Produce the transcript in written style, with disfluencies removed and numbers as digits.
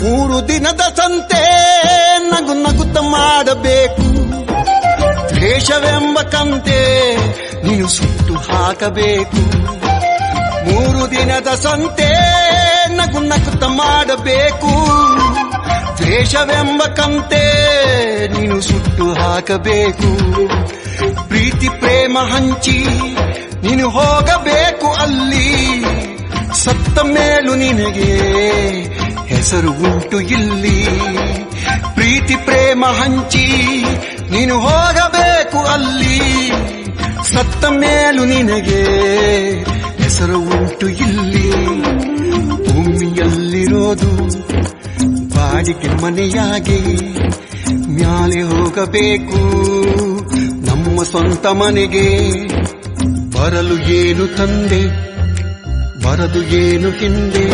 3 ದಿನದ ಸಂತೆ ನಗು ನಗುತ್ತ ಮಾಡಬೇಕು. ದ್ವೇಷವೆಂಬ ಕಂತೆ ನೀನು ಸುಟ್ಟು ಹಾಕಬೇಕು. 3 ದಿನದ ಸಂತೆ ನಗು ನಗುತ್ತ ಮಾಡಬೇಕು. ದ್ವೇಷವೆಂಬ ಕಂತೆ ನೀನು ಸುಟ್ಟು ಹಾಕಬೇಕು. ಪ್ರೀತಿ ಪ್ರೇಮ ಹಂಚಿ ನೀನು ಹೋಗಬೇಕು ಅಲ್ಲಿ. ಸತ್ತ ಮೇಲೂ ನಿನಗೆ ಹೆಸರು ಉಂಟು ಇಲ್ಲಿ. ಪ್ರೀತಿ ಪ್ರೇಮ ಹಂಚಿ ನೀನು ಹೋಗಬೇಕು ಅಲ್ಲಿ. ಸತ್ತ ಮೇಲೂ ನಿನಗೆ ಹೆಸರು ಉಂಟು ಇಲ್ಲಿ. ಭೂಮಿಯಲ್ಲಿರೋದು ಬಾಡಿಗೆ ಮನೆಯಾಗಿ ಮ್ಯಾಲೆ ಹೋಗಬೇಕು. ನಮ್ಮ ಸ್ವಂತ ಮನೆಗೆ ಬರಲು ಏನು ತಂದೆ, ಬರದು ಏನು ಹಿಂದೆ.